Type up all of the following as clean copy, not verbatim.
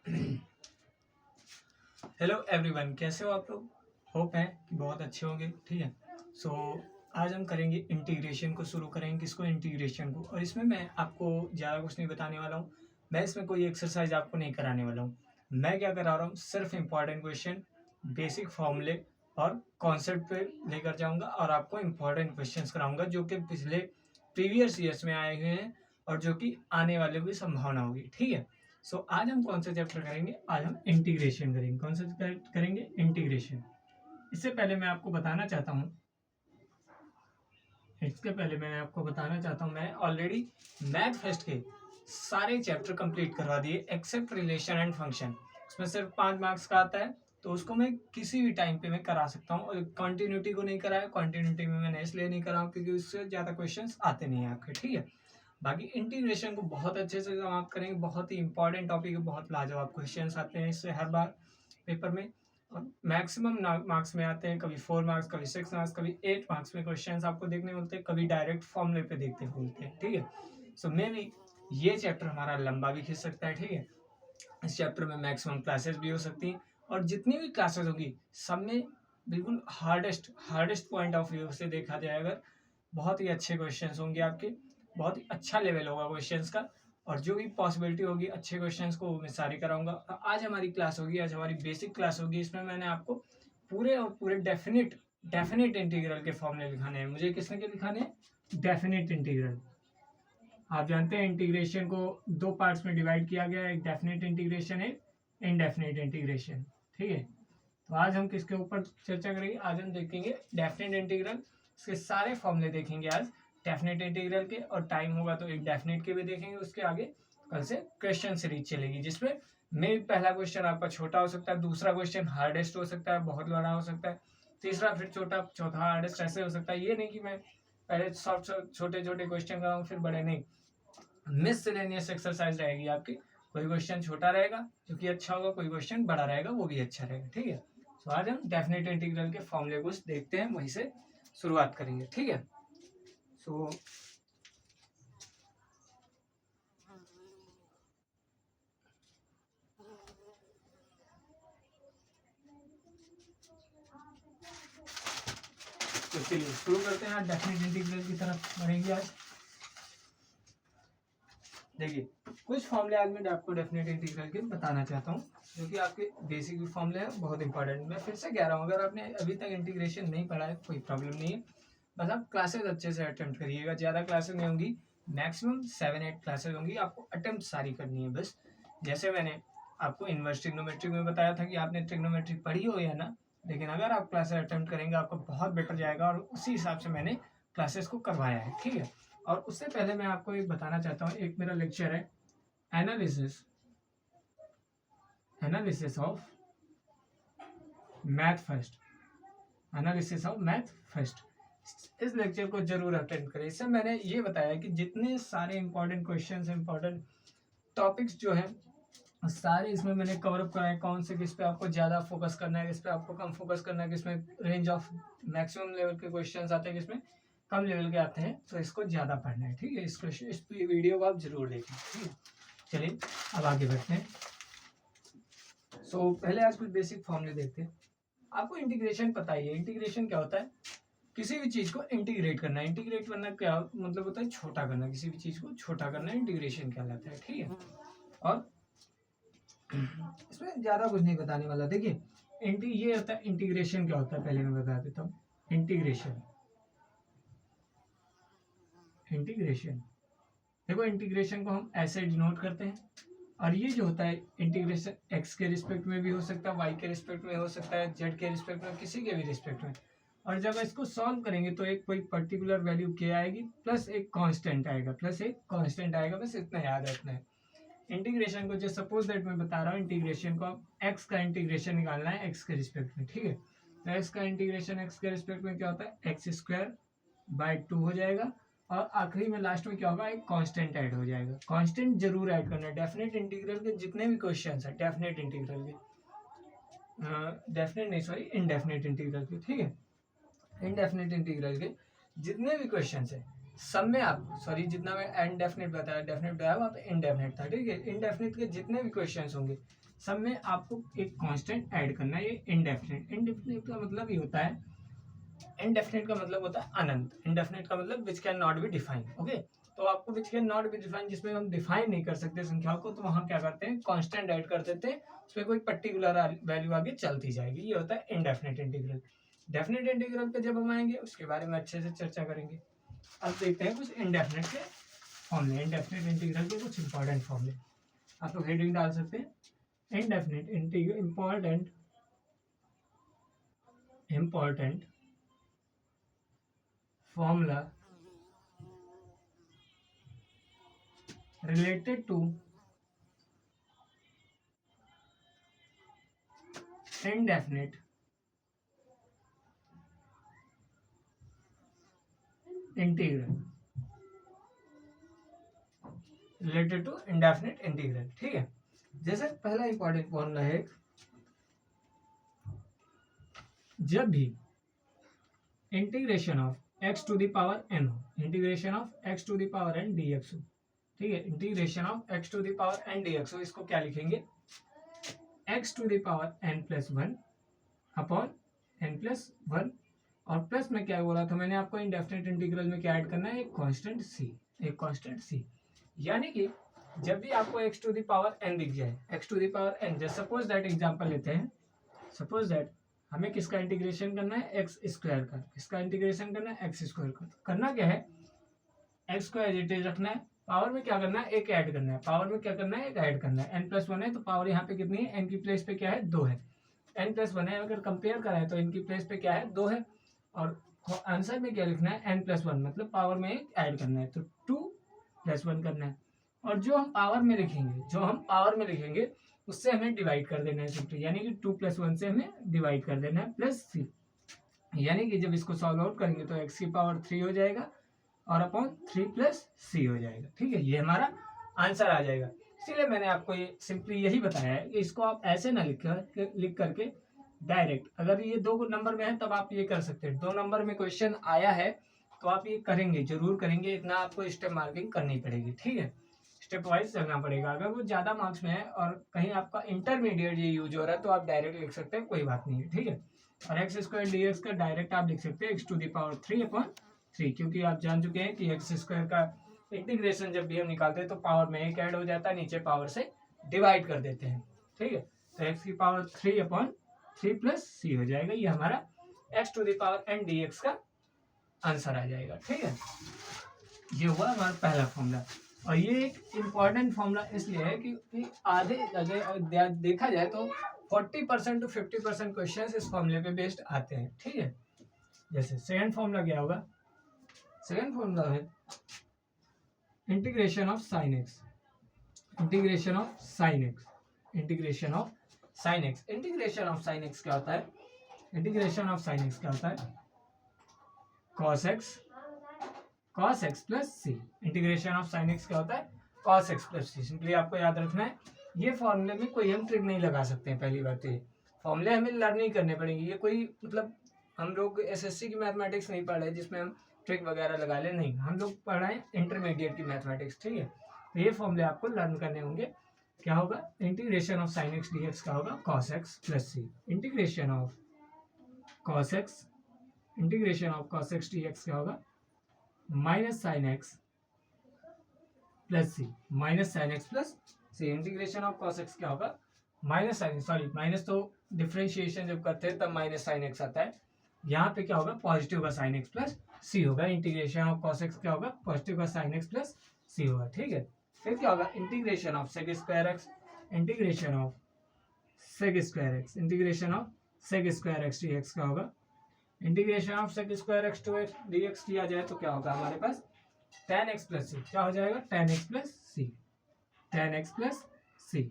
Hello everyone, कैसे हो आप लोग? होप है कि बहुत अच्छे होंगे। ठीक है। सो आज हम करेंगे इंटीग्रेशन को, शुरू करेंगे किसको? इंटीग्रेशन को। और इसमें मैं आपको ज़्यादा कुछ नहीं बताने वाला हूँ। मैं इसमें कोई एक्सरसाइज आपको नहीं कराने वाला हूँ। मैं क्या करा रहा हूँ, सिर्फ इंपॉर्टेंट क्वेश्चन, बेसिक फॉर्मूले और कॉन्सेप्ट पे लेकर जाऊँगा और आपको इंपॉर्टेंट क्वेश्चन कराऊँगा जो कि पिछले प्रीवियस ईयर्स में आए हुए हैं और जो कि आने वाले की संभावना होगी। ठीक है। सो आज हम कौन सा चैप्टर करेंगे? आज हम इंटीग्रेशन करेंगे। कौन सा करेंगे? इंटीग्रेशन। इससे पहले मैं आपको बताना चाहता हूँ मैं ऑलरेडी मैथ फर्स्ट के सारे चैप्टर कंप्लीट करवा दिए एक्सेप्ट रिलेशन एंड फंक्शन। उसमें सिर्फ 5 मार्क्स का आता है, तो उसको मैं किसी भी टाइम पे मैं करा सकता हूँ। और कंटिन्यूटी को नहीं कराया, कंटिन्यूटी में मैंने इसलिए नहीं करा क्योंकि उससे ज़्यादा क्वेश्चंस आते नहीं हैं आपके। ठीक है। बाकी इंटीग्रेशन को बहुत अच्छे से समाप्त करेंगे। बहुत ही इंपॉर्टेंट टॉपिक है, बहुत लाजवाब क्वेश्चंस आते हैं इससे हर बार पेपर में। और मैक्सिमम मार्क्स में आते हैं, कभी 4 मार्क्स, कभी 6 मार्क्स, कभी 8 मार्क्स में क्वेश्चंस आपको देखने मिलते हैं, कभी डायरेक्ट फॉर्मूले पे देखते मिलते हैं। ठीक है। सो मे भी ये चैप्टर हमारा लंबा भी खींच सकता है। ठीक है। इस चैप्टर में मैक्सिमम क्लासेस भी हो सकती हैं और जितनी भी क्लासेस होगी सब में बिल्कुल हार्डेस्ट पॉइंट ऑफ व्यू से देखा जाए अगर, बहुत ही अच्छे क्वेश्चंस होंगे आपके। बहुत ही अच्छा लेवल होगा क्वेश्चंस का। और जो भी पॉसिबिलिटी होगी अच्छे क्वेश्चंस को मैं सारी कराऊंगा। आज हमारी क्लास होगी, आज हमारी बेसिक क्लास होगी। इसमें मैंने आपको पूरे और पूरे डेफिनेट इंटीग्रल के फॉर्मूले लिखाने हैं। मुझे किसने के लिखाने हैं? Definite integral. आप जानते हैं इंटीग्रेशन को 2 पार्ट्स में डिवाइड किया गया है, एक डेफिनेट इंटीग्रेशन, एक इनडेफिनेट इंटीग्रेशन। ठीक है। तो आज हम किसके ऊपर चर्चा करेंगे? आज हम देखेंगे डेफिनेट इंटीग्रल। इसके सारे फॉर्मूले देखेंगे आज डेफिनेट इंटीग्रल के, और टाइम होगा तो एक डेफिनेट के भी देखेंगे। उसके आगे कल से क्वेश्चन सीरीज चलेगी जिसमें मे पहला क्वेश्चन आपका छोटा हो सकता है, दूसरा क्वेश्चन हार्डेस्ट हो सकता है, बहुत बड़ा हो सकता है, तीसरा फिर छोटा, चौथा हार्डेस्ट, ऐसे हो सकता है। ये नहीं कि मैं पहले सॉफ्ट छोटे छोटे क्वेश्चन कराऊँ फिर बड़े, नहीं। मिससेलेनियस एक्सरसाइज रहेगी आपकी। कोई क्वेश्चन छोटा रहेगा जो कि अच्छा होगा, कोई क्वेश्चन बड़ा रहेगा वो भी अच्छा रहेगा। ठीक है। तो आज हम डेफिनेट इंटीग्रल के फॉर्मूले को देखते हैं, वहीं से शुरुआत करेंगे। ठीक है। सो चलिए शुरू करते हैं। आज डेफिनेट इंटीग्रल की तरफ बढ़ेंगे। आज देखिए कुछ फॉर्मूले आज मैं आपको डेफिनेट इंटीग्रल के बताना चाहता हूँ जो कि आपके बेसिक फॉर्मूले हैं, बहुत इंपॉर्टेंट। मैं फिर से कह रहा हूँ, अगर आपने अभी तक इंटीग्रेशन नहीं पढ़ा है कोई प्रॉब्लम नहीं है, बस आप क्लासेस अच्छे से अटेम्प्ट करिएगा। ज़्यादा क्लासेस नहीं होंगी, मैक्सिमम 7-8 क्लासेस होंगी, आपको अटेम्प्ट सारी करनी है बस। जैसे मैंने आपको इनवर्स ट्रिग्नोमेट्री में बताया था कि आपने ट्रिग्नोमेट्री पढ़ी हो या ना, लेकिन अगर आप क्लासेस अटेम्प्ट करेंगे आपको बहुत बेटर जाएगा, और उसी हिसाब से मैंने क्लासेस को करवाया है। ठीक है। और उससे पहले मैं आपको एक बताना चाहता हूँ, एक मेरा लेक्चर है एनालिसिस ऑफ मैथ फर्स्ट। इस लेक्चर को जरूर अटेंड करें। इससे मैंने ये बताया कि जितने सारे इंपॉर्टेंट क्वेश्चंस, इंपॉर्टेंट टॉपिक्स जो हैं सारे इसमें मैंने कवर अप कराए। कौन से किस पे आपको ज़्यादा फोकस करना है, किस पे आपको कम फोकस करना है, किसमें रेंज ऑफ मैक्सिमम लेवल के क्वेश्चंस आते हैं, किसमें कम लेवल के आते हैं, तो इसको ज़्यादा पढ़ना है। ठीक है। इस वीडियो को आप जरूर देखें। ठीक है। चलिए अब आगे बढ़ते हैं। पहले आज कुछ बेसिक फॉर्मूले देखते हैं। आपको इंटीग्रेशन पता ही है। इंटीग्रेशन क्या होता है? किसी भी चीज को इंटीग्रेट करना। इंटीग्रेट करना क्या मतलब होता है? छोटा करना। किसी भी चीज को छोटा करना इंटीग्रेशन कहलाता है। ठीक है। और इसमें ज्यादा कुछ नहीं बताने वाला। देखिए ये होता है इंटीग्रेशन क्या होता है, पहले मैं बता देता हूँ। इंटीग्रेशन देखो, इंटीग्रेशन को हम ऐसे डिनोट करते हैं। और ये जो होता है इंटीग्रेशन एक्स के रिस्पेक्ट में भी हो सकता है, वाई के रिस्पेक्ट में हो सकता है, जेड के रिस्पेक्ट में, किसी के भी रिस्पेक्ट में। और जब इसको सॉल्व करेंगे तो एक कोई पर्टिकुलर वैल्यू के आएगी, प्लस एक कांस्टेंट आएगा, बस इतना याद रखना है। इंटीग्रेशन को जो सपोज दैट मैं बता रहा हूँ, इंटीग्रेशन को आप एक्स का इंटीग्रेशन निकालना है एक्स के रिस्पेक्ट में। ठीक है। तो एक्स का इंटीग्रेशन एक्स के रिस्पेक्ट में क्या होता है? एक्स स्क्वायर बाय 2 हो जाएगा। और आखिरी में लास्ट में क्या होगा? एक कांस्टेंट ऐड हो जाएगा। कांस्टेंट जरूर ऐड करना है। डेफिनेट इंटीग्रल के जितने भी क्वेश्चंस है, डेफिनेट इंटीग्रल के, डेफिनेट नहीं सॉरी इनडेफिनेट इंटीग्रल के, ठीक है, इनडेफिनेट इंटीग्रल के जितने भी क्वेश्चंस है सब में आप सॉरी जितना मैं इनडेफिनिट बताया डेफिनेट बताया वहाँ पे इनडेफिनिट था, ठीक है। इनडेफिनिट के जितने भी क्वेश्चंस होंगे सब में आपको एक कांस्टेंट ऐड करना है। ये इनडेफिनिट इनडेफिनिट का मतलब ये होता है, इनडेफिनिट का मतलब होता है अनंत, इनडेफिनिट का मतलब which can not be define, okay. तो आपको which can not be define जिसमें हम डिफाइन नहीं कर सकते संख्याओं को, तो वहाँ क्या करते हैं कांस्टेंट ऐड कर देते हैं, उसमें कोई पर्टिकुलर वैल्यू आगे चलती जाएगी, ये होता है इनडेफिनिट इंटीग्रल। डेफिनेट इंटीग्रल पे जब हम आएंगे उसके बारे में अच्छे से चर्चा करेंगे। अब देखते हैं कुछ इनडेफिनिट के फॉर्मूले, इनडेफिनिट इंटीग्रल के कुछ इंपॉर्टेंट फॉर्मूले। आप लोग हेडिंग डाल सकते हैं indefinite integral important formula related to indefinite integral, related to indefinite integral, ठीक है। जैसे पहला इंपॉर्टेंट फॉर्मूला है, जब भी integration of x to the power n हो, integration of x to the power n dx हो, ठीक है, integration of x to the power n dx हो, इसको क्या लिखेंगे x to the power n plus 1 upon n plus 1, और plus में क्या बोला था मैंने आपको इंडेफिनिट इंटीग्रल में क्या ऐड करना है, एक कांस्टेंट c, एक कांस्टेंट c। यानी कि जब भी आपको x to the power n दिख जाए, x to the power n, जैसे सपोज दैट एग्जांपल लेते हैं, सपोज दैट हमें किसका इंटीग्रेशन करना है, एक्स स्क्वायर का, किसका इंटीग्रेशन करना है, एक्स स्क्वायर का। तो करना क्या है, एक्स को एज इट इज रखना है, पावर में क्या करना है, एक ऐड करना है, पावर में क्या करना है, एक ऐड करना है। n प्लस 1 है तो पावर यहाँ पे कितनी है, n की प्लेस पे क्या है, 2 है, n प्लस 1 है, अगर कंपेयर कराए तो n की प्लेस पे क्या है, 2 है, और आंसर में क्या लिखना है, n प्लस 1 मतलब पावर में एक ऐड करना है, तो 2 प्लस 1 करना है। और जो हम पावर में लिखेंगे, जो हम पावर में लिखेंगे उससे हमें डिवाइड कर देना है सिंपली, यानी कि 2 प्लस 1 से हमें डिवाइड कर देना है प्लस c, यानी कि जब इसको सॉल्व आउट करेंगे तो x की पावर 3 हो जाएगा और अपॉन 3 प्लस c हो जाएगा, ठीक है, ये हमारा आंसर आ जाएगा। इसीलिए मैंने आपको ये सिंपली यही बताया है कि इसको आप ऐसे ना लिख करके डायरेक्ट, अगर ये 2 नंबर में है तब आप ये कर सकते हैं, 2 नंबर में क्वेश्चन आया है तो आप ये करेंगे, जरूर करेंगे, इतना आपको स्टेप मार्किंग करनी पड़ेगी, ठीक है, स्टेप वाइज चलना पड़ेगा। अगर वो ज्यादा मार्क्स में है और कहीं आपका इंटरमीडिएट ये यूज हो रहा है तो आप डायरेक्ट लिख सकते हैं, कोई बात नहीं है, ठीक है। और एक्स स्क्वायर डी एक्स का डायरेक्ट आप लिख सकते हैं x to the power 3 upon 3, क्योंकि आप जान चुके हैं कि एक्स स्क्वायर का इंटीग्रेशन जब भी हम निकालते हैं तो पावर में एक ऐड हो जाता है, नीचे पावर से डिवाइड कर देते हैं, ठीक है। तो एक्स की पावर 3 अपॉन 3 प्लस सी हो जाएगा, ये हमारा x to the power n d x का आंसर आ जाएगा, ठीक है। ये हुआ हमारा पहला फॉर्मूला, और ये एक इम्पॉर्टेंट फॉर्मूला इसलिए है कि आधे अगर देखा जाए तो 40% टू 50% क्वेश्चंस इस फॉर्मूले पे बेस्ड आते हैं, ठीक है। जैसे सेकंड फॉर्मूला क्या होगा, सेकंड फॉर्मूला है integration of sine x, integration of sine x, integration of sine x, integration of sine x क्या होता है, इंटीग्रेशन ऑफ साइन एक्स क्या होता है, cos x plus C, integration of sine x क्या होता है, cos x plus C. Simply आपको याद रखना है, ये फॉर्मूले में कोई हम ट्रिक नहीं लगा सकते हैं, पहली बात तो ये फॉर्मूले हमें लर्न नहीं करने पड़ेंगे, ये कोई मतलब हम लोग एसएससी की मैथमेटिक्स नहीं पढ़ रहे जिसमें हम ट्रिक वगैरह लगा ले, नहीं, हम लोग पढ़ रहे हैं इंटरमीडिएट की मैथमेटिक्स, ठीक है। तो ये फॉर्मूले आपको लर्न करने होंगे, क्या होगा, integration of sine x d x का होगा cos x plus C, integration of cos x, integration of cos x d x क्या होगा, minus sine x plus C, minus sine x plus C, integration of cos x क्या होगा, minus sine, sorry minus तो differentiation जब करते हैं तब minus sine x आता है, यहाँ पे क्या होगा, पॉजिटिव का साइन एक्स प्लस सी होगा, इंटीग्रेशन ऑफ cos x क्या होगा, पॉजिटिव का साइन एक्स प्लस सी होगा, ठीक है। फिर क्या होगा, integration of sec square x, integration of sec square x, integration of sec square x d x का होगा, integration of sec square x to x d x किया जाए तो क्या होगा हमारे पास, tan x प्लस सी, क्या हो जाएगा, tan x plus C, tan x plus C.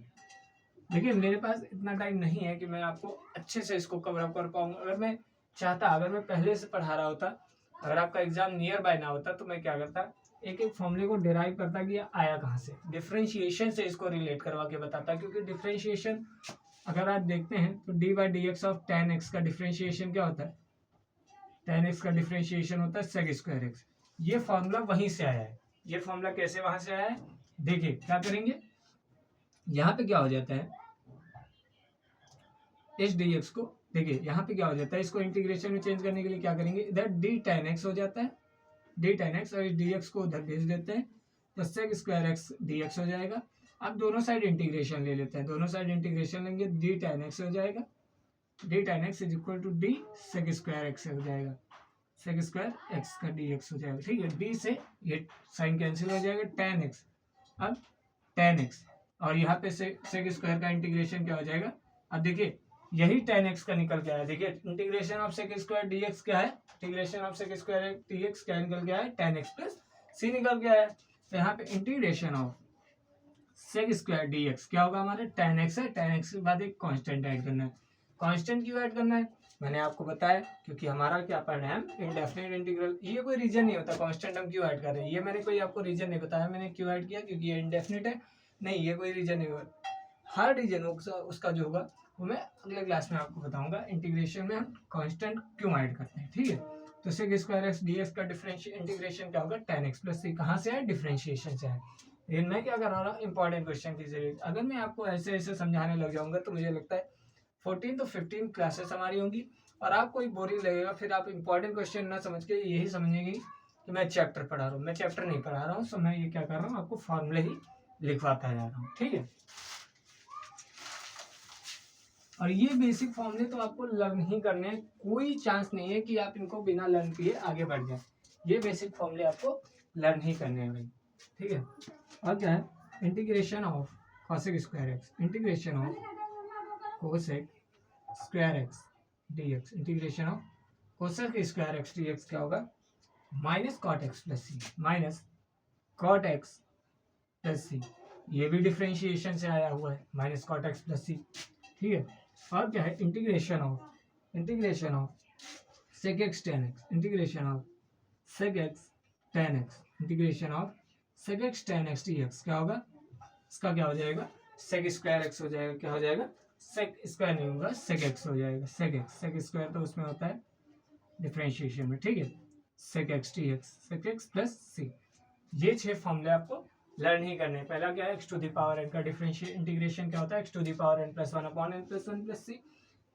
देखिए मेरे पास इतना टाइम नहीं है कि मैं आपको अच्छे से इसको कवर अप कर पाऊंगा, अगर मैं चाहता, अगर मैं पहले से पढ़ा रहा होता, अगर आपका एग्जाम नियर बाय ना होता तो मैं क्या करता, एक एक फॉर्मूले को डिराइव करता कि आया कहाँ से, डिफरेंशिएशन से इसको रिलेट करवा के बताता, क्योंकि डिफरेंशिएशन अगर आप देखते हैं तो D by D x of tan x का डिफरेंशिएशन क्या होता है, tan x का डिफरेंशिएशन होता है sec स्क्वायर एक्स, ये फॉर्मूला वहीं से आया है। ये फॉर्मूला कैसे वहां से आया है, देखिए क्या करेंगे, यहाँ पे क्या हो जाता है, एच डी एक्स को, देखिए यहाँ पे क्या हो जाता है, इसको इंटीग्रेशन में चेंज करने के लिए क्या करेंगे, इधर डी टेन एक्स हो जाता है, डी टेन एक्स, और इस डी एक्स को उधर भेज देते हैं, तो sec square x d x हो जाएगा। अब दोनों साइड इंटीग्रेशन ले लेते हैं, दोनों साइड इंटीग्रेशन लेंगे, डी टेन एक्स हो जाएगा, d tan x is equal to d sec square x हो जाएगा, सेक स्क्वायर एक्स का डी एक्स हो जाएगा। ठीक है, डी से ये साइन कैंसिल हो जाएगा, टेन एक्स, अब टेन एक्स, और यहाँ पे सेक स्क्वायर का इंटीग्रेशन क्या हो जाएगा, अब देखिए यही टेन एक्स का निकल के आया, देखिए integration of sec square d x क्या है, integration of sec square d x क्या निकल के आया, टेन एक्स प्लस सी निकल के आया। तो यहाँ पे integration of sec square d x क्या होगा, हमारे टेन एक्स है, टेन एक्स के बाद एक कांस्टेंट ऐड करना है, कांस्टेंट क्यों ऐड करना है, मैंने आपको बताया क्योंकि हमारा क्या पढ़ना है, इंडेफिनिट इंटीग्रल, ये कोई रीजन नहीं होता कांस्टेंट हम क्यों ऐड कर रहे हैं, ये मैंने कोई आपको रीजन नहीं बताया मैंने क्यों ऐड किया, क्योंकि ये इंडेफिनिट है, नहीं ये कोई रीजन नहीं होगा, हर रीजन उसका जो होगा वो मैं अगले क्लास में आपको बताऊंगा, इंटीग्रेशन में हम कांस्टेंट क्यों ऐड करते हैं। ठीक है, तो sec square x d x का इंटीग्रेशन क्या होगा, टेन एक्स प्लस सी, कहाँ से है, डिफरेंशिएशन से है। लेकिन मैं क्या कर रहा हूँ, इंपॉर्टेंट क्वेश्चन की जरूरत, अगर मैं आपको ऐसे ऐसे समझाने लग जाऊंगा तो मुझे लगता है 14 तो 15 क्लासेस हमारी होंगी और आपको ही बोरिंग लगेगा, फिर आप इंपॉर्टेंट क्वेश्चन ना समझ के यही समझेंगे कि मैं चैप्टर पढ़ा रहा हूँ, मैं चैप्टर नहीं पढ़ा रहा हूँ, सो मैं ये क्या कर रहा हूँ, आपको फॉर्मूले ही लिखवाता जा रहा हूँ। ठीक है, और ये बेसिक फॉर्मूले तो आपको लर्न ही करने हैं, कोई चांस नहीं है कि आप इनको बिना लर्न किए आगे बढ़ जाए, ये बेसिक फॉर्मूले आपको लर्न ही करने हैं भाई। ठीक है, और क्या है, integration of cosec square x, integration of cosec square x d x, integration of cosec square x d x क्या होगा, माइनस कॉट एक्स प्लस सी, माइनस कॉट एक्स प्लस सी, ये भी डिफ्रेंशिएशन से आया हुआ है, माइनस कॉट एक्स प्लस सी। ठीक है, और क्या है, integration of sec x tan x, integration of sec x tan x, integration of sec x tan x d x क्या होगा, इसका क्या हो जाएगा, सेक स्क्वायर एक्स हो जाएगा, क्या हो जाएगा, सेक स्क्वायर नहीं होगा, सेक एक्स हो जाएगा, सेक एक्स, सेक स्क्वायर तो उसमें होता है डिफरेंशिएशन में। ठीक है, sec x d x, sec x plus सी, ये 6 फॉर्मूले आपको लर्न ही करने हैं। पहला क्या है, x to the power n का डिफरेंशिएट इंटीग्रेशन क्या होता है, x to the power n plus one upon n plus one plus C,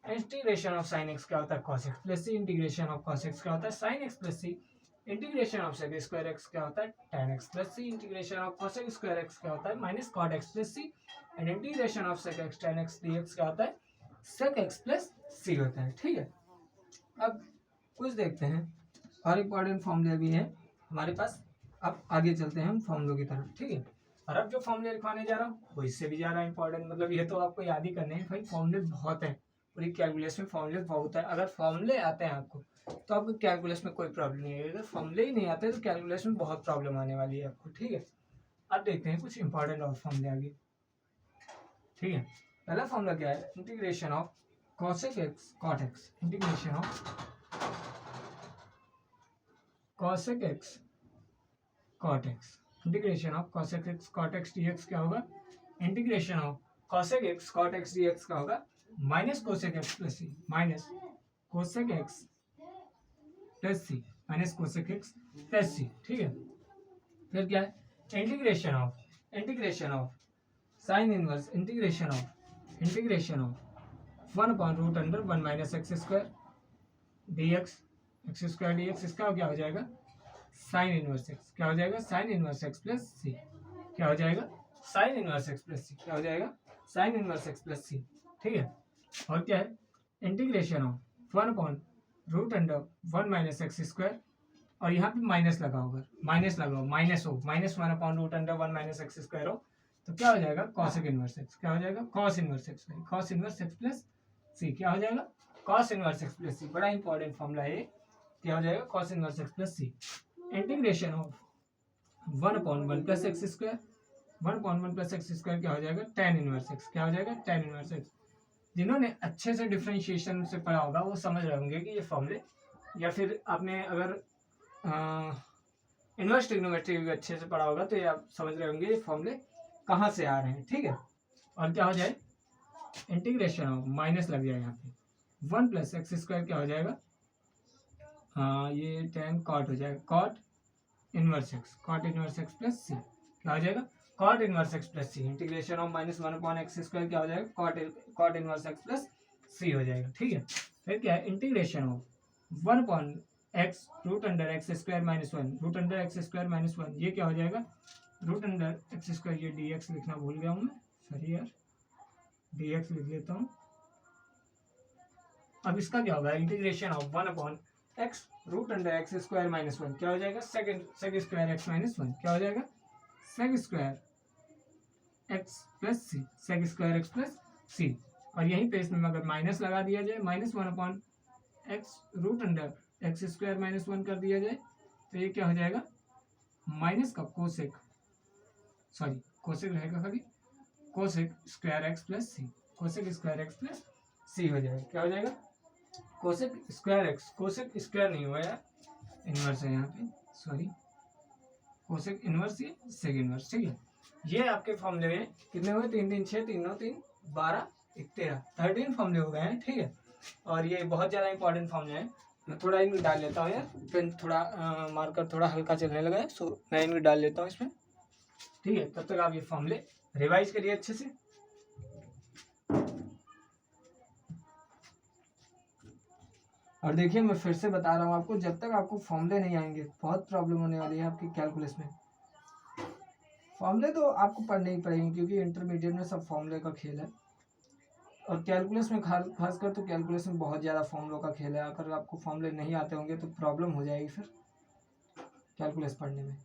integration of sine x क्या होता है, cos x plus C, integration of cos x क्या होता है, sine x plus C, integration of sec square x क्या होता है, tan x plus C, integration of cosec square x क्या होता है, minus cot x plus C, and integration of sec x tan x dx क्या होता है, sec x plus सी होता है। ठीक है, अब कुछ देखते हैं और इंपॉर्टेंट फॉर्मूले भी हैं हमारे पास, अब आगे चलते हैं हम फॉर्मूलों की तरफ। ठीक है, और अब जो फॉर्मूले लिखवाने जा रहा हूँ वो इससे भी ज़्यादा इंपॉर्टेंट, मतलब ये तो आपको याद ही करने हैं भाई, फॉर्मूले बहुत है, पूरी कैलकुलस में फॉर्मूले बहुत है, अगर फॉर्मूले आते हैं आपको तो आपको कैलकुलस में कोई प्रॉब्लम नहीं है, अगर फॉर्मूले ही नहीं आते तो कैलकुलस में बहुत प्रॉब्लम आने वाली है आपको। ठीक है, अब देखते हैं कुछ इंपॉर्टेंट और फॉर्मूले आगे। ठीक है, पहला फॉर्मूला क्या है, integration of cosec x cot x, integration of cosec x cot x, integration of cosec x cot x dx क्या होगा, integration of cosec x cot x dx का होगा माइनस कोसेक एक्स प्लस सी, minus cosec x plus सी, minus cosec x plus सी। ठीक है, फिर क्या है, integration of sine inverse, integration of 1 upon root under 1 minus x square dx, x square dx, इसका क्या हो जाएगा, साइन इनवर्स एक्स, क्या हो जाएगा, साइन इनवर्स एक्स प्लस सी, क्या हो जाएगा, साइन इनवर्स एक्स प्लस सी, क्या हो जाएगा, साइन इनवर्स एक्स प्लस सी। ठीक है, और क्या है, integration of 1 upon root under 1 minus x square, और यहाँ पे माइनस लगा होगा, माइनस लगाओ, माइनस हो, minus 1 upon root under 1 minus x square हो तो क्या हो जाएगा, कॉसेक इनवर्स एक्स, क्या हो जाएगा, cos inverse x, cos inverse x plus सी, क्या हो जाएगा, cos inverse x plus c, बड़ा इंपॉर्टेंट फॉर्मूला है, क्या हो जाएगा, cos inverse x plus C, integration of 1 upon 1 plus x square, 1 upon 1 plus x square क्या हो जाएगा, tan इनवर्स एक्स, क्या हो जाएगा, tan इनवर्स एक्स। जिन्होंने अच्छे से डिफरेंशिएशन से पढ़ा होगा वो समझ रहे होंगे कि ये फॉर्मूले, या फिर आपने अगर इनवर्स ट्रिग्नोमेट्री भी अच्छे से पढ़ा होगा तो ये आप समझ रहे होंगे ये फॉर्मूले कहाँ से आ रहे हैं। ठीक है, और क्या हो जाए, इंटीग्रेशन ऑफ, माइनस लग जाए यहाँ पे, 1 प्लस एक्स स्क्वायर क्या हो जाएगा, हाँ ये tan कॉट हो जाएगा, cot inverse x, cot inverse x plus सी क्या हो जाएगा, cot inverse x plus C. Integration of minus one upon x square क्या हो जाएगा, cot inverse x plus c हो जाएगा। ठीक है, फिर क्या है, integration of one upon x root under x square minus one, root under x square minus one, ये क्या हो जाएगा, रूट अंडर एक्स स्क्वायर, ये डी एक्स लिखना भूल गया हूँ मैं, सॉरी यार, डी एक्स लिख लेता हूँ। अब इसका क्या होगा, integration of one upon x root under x square minus one क्या हो जाएगा, sec square x minus one क्या हो जाएगा, sec square x plus c, sec square x plus c. और यहीं पे इसमें अगर माइनस लगा दिया जाए, minus one upon x root under x square minus one कर दिया जाए तो ये क्या हो जाएगा, माइनस का कोसेक, सॉरी कोसेक रहेगा खाली, कोसेक स्क्वायर एक्स प्लस सी, cosec square x plus c हो जाएगा। क्या हो जाएगा, cosec square x, cosec square नहीं हुआ यार, इनवर्स है यहाँ पे, सॉरी, कोसेक इनवर्स, ये सेक इनवर्स। ठीक है, ये आपके फॉर्मूले में कितने हुए, 3 3 6 3 9 3 12 13 13 फॉर्मूले हो गए हैं। ठीक है, और ये बहुत ज़्यादा इंपॉर्टेंट फॉर्मूले हैं। मैं थोड़ा इनमें डाल लेता हूँ यार, पेन थोड़ा मार्कर थोड़ा हल्का चलने लगा है, सो मैं इनमें डाल लेता हूँ इसमें। ठीक है, तब तक आप ये फॉर्मूले रिवाइज करिए अच्छे से। और देखिए मैं फिर से बता रहा हूँ आपको, जब तक आपको फॉर्मूले नहीं आएंगे बहुत प्रॉब्लम होने वाली है आपकी कैलकुलस में। फॉर्मूले तो आपको पढ़ने ही पड़ेंगे क्योंकि इंटरमीडिएट में सब फॉर्मूले का खेल है, और कैलकुलस में खासकर तो कैलकुलस में बहुत ज़्यादा फॉर्मूलों का खेल है। अगर आपको फॉर्मूले नहीं आते होंगे तो प्रॉब्लम हो जाएगी फिर कैलकुलस पढ़ने में।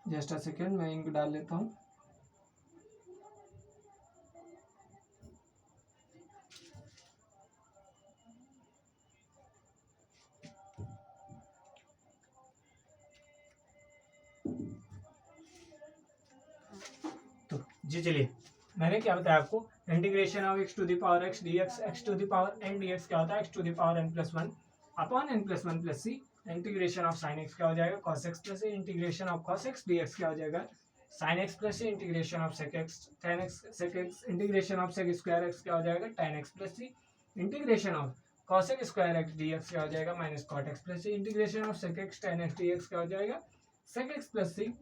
जस्ट अ सेकेंड, मैं इनको डाल लेता हूँ। तो जी चलिए, मैंने क्या बताया आपको, integration of x to the power x d x, x to the power n d x क्या होता है, x to the power n plus one upon n plus one plus C. Integration of sine x क्या हो जाएगा, cos x plus C. Integration of cos x d x क्या हो जाएगा, sine x plus C. Integration of sec x tan x sec x. Integration of sec square x क्या हो जाएगा, tan x plus C. Integration of cosec square x d x क्या हो जाएगा, minus cot x plus C. Integration of sec x tan x d x क्या हो जाएगा, सेक x plus सी।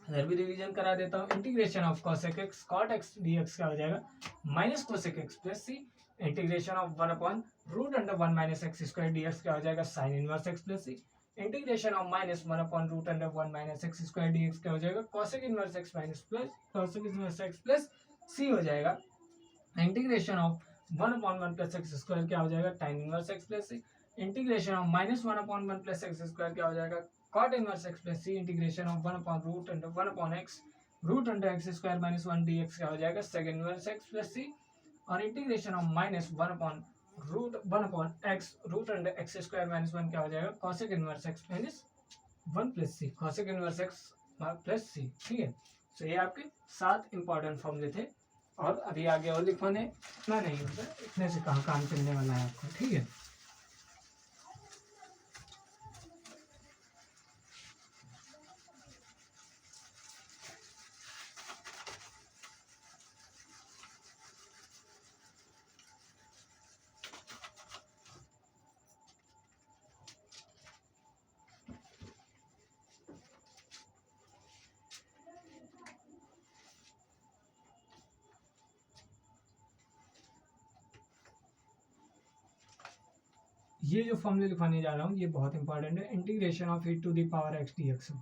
इधर भी रिवीजन करा देता हूँ। Integration of cosec x cot x dx क्या हो जाएगा, minus cosec x plus C. Integration of one upon root under one minus x square dx क्या हो जाएगा, sine inverse x plus C. Integration of minus one upon root under one minus x square dx क्या हो जाएगा, cosec inverse x minus plus cosec inverse x plus c हो जाएगा। Integration of one upon one plus x square क्या हो जाएगा, tan inverse x plus C. Integration of minus one upon one plus x square क्या हो जाएगा, cot inverse x plus C. Integration of one upon x root under x square minus one d x क्या हो जाएगा, sec inverse x plus c. और integration of minus one upon x root under x square minus one क्या हो जाएगा, cosec inverse x minus one plus सी, cosec inverse x plus सी। ठीक है, तो ये आपके 7 इंपॉर्टेंट फॉर्मूले थे, और अभी आगे और लिखवाने इतना नहीं होता, इतने से कहाँ काम चलने वाला है आपको। ठीक है, ये जो फॉर्मूले लिखवाने जा रहा हूँ ये बहुत इंपॉर्टेंट है। Integration of e to the power x dx हो,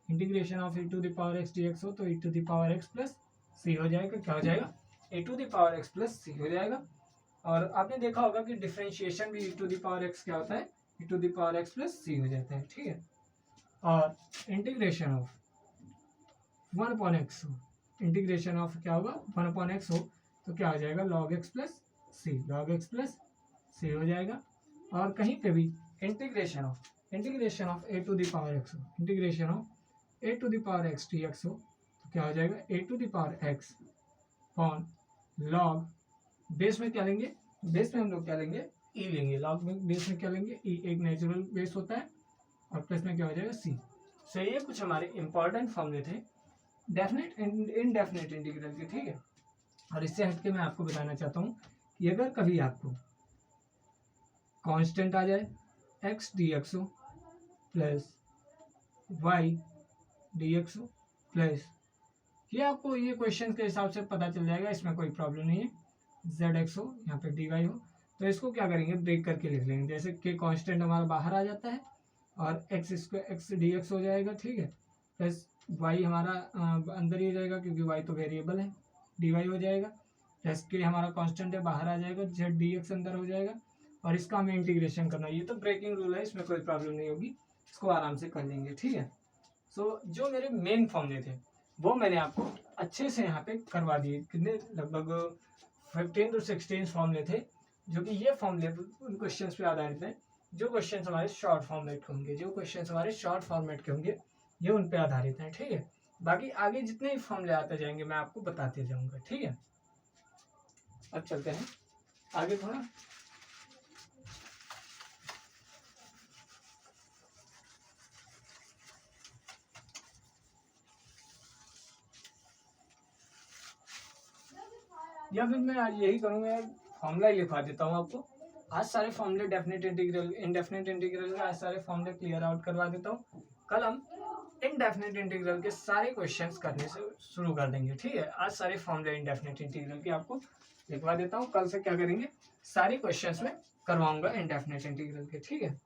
integration of e to the power x dx हो तो e to the power x plus c हो जाएगा। क्या हो जाएगा, e to the power x plus c हो जाएगा। और आपने देखा होगा कि डिफरेंशिएशन भी e to the power x क्या होता है, e to the power x plus c हो जाता है। ठीक है, और integration of one upon x हो, इंटीग्रेशन ऑफ क्या होगा, वन अपॉन एक्स हो तो क्या हो जाएगा, log x plus c, log x plus c हो जाएगा। और कहीं पे भी integration of a to the power x हो, integration of a to the power x d x हो तो क्या हो जाएगा, a to the power x upon log, base में क्या लेंगे, बेस में हम लोग क्या लेंगे, ई लेंगे। लॉग में बेस में क्या लेंगे, ई, एक नेचुरल बेस होता है, और प्लस में क्या हो जाएगा, सी। सो ये कुछ हमारे इंपॉर्टेंट फॉर्मूले थे डेफिनेट इनडेफिनेट इंटीग्रल के। ठीक है, और इससे हटके मैं आपको बताना चाहता हूँ कि अगर कभी आपको कांस्टेंट आ जाए एक्स डी एक्स हो, plus y d x plus, ये आपको ये क्वेश्चन के हिसाब से पता चल जाएगा, इसमें कोई प्रॉब्लम नहीं है। जेड एक्स हो यहाँ पे डी वाई हो, तो इसको क्या करेंगे ब्रेक करके लिख लेंगे। जैसे के कांस्टेंट हमारा बाहर आ जाता है और x square x d x हो जाएगा, ठीक है, प्लस वाई हमारा अंदर ही हो जाएगा क्योंकि वाई तो वेरिएबल है, डी वाई हो जाएगा, प्लस के हमारा कांस्टेंट है बाहर आ जाएगा, जेड डी एक्स अंदर हो जाएगा, और इसका हमें इंटीग्रेशन करना है। ये तो ब्रेकिंग रूल है, इसमें कोई प्रॉब्लम नहीं होगी, इसको आराम से कर लेंगे, ठीक है। सो जो मेरे मेन फॉर्मूले थे वो मैंने आपको अच्छे से यहाँ पे करवा दिए। कितने, लगभग 15 to 16 फॉर्मूले थे, जो कि ये फॉर्मूले उन क्वेश्चंस पे आधारित हैं जो क्वेश्चंस हमारे शॉर्ट फॉर्मेट के होंगे, जो क्वेश्चंस हमारे शॉर्ट फॉर्मेट के होंगे ये उन पे आधारित हैं, ठीक है। बाकी आगे जितने भी फॉर्मूले आते जाएंगे मैं आपको बताते जाऊंगा, ठीक है। अब चलते हैं आगे थोड़ा। या फिर मैं आज यही करूँगा, फॉर्मूला ही लिखवा देता हूँ आपको। आज सारे फॉर्मूले डेफिनेट इंटीग्रल इंडेफिनेट इंटीग्रल के आज सारे फॉर्मूले क्लियर आउट करवा देता हूँ। कल हम इनडेफिनेट इंटीग्रल के सारे क्वेश्चंस करने से शुरू कर देंगे, ठीक है। आज सारे फॉर्मूले इनडेफिनेट इंटीग्रल के आपको लिखवा देता हूँ। कल से क्या करेंगे, सारे क्वेश्चंस में करवाऊंगा इनडेफिनेट इंटीग्रल के, ठीक है।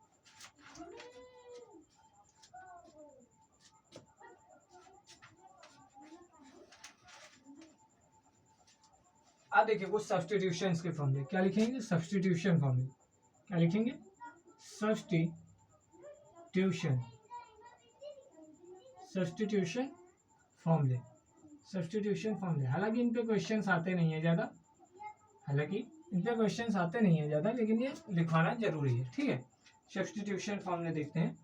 अब देखिए कुछ सब्स्टिट्यूशंस के फॉर्मूले, क्या लिखेंगे, सब्स्टिट्यूशन फॉर्मूले, क्या लिखेंगे, सब्स्टिट्यूशन सब्स्टिट्यूशन फॉर्मूले, सब्स्टिट्यूशन फॉर्मूले। हालांकि इन पे क्वेश्चंस आते नहीं है ज़्यादा, लेकिन ये लिखवाना जरूरी है, ठीक है। सब्स्टिट्यूशन फॉर्मूले देखते हैं।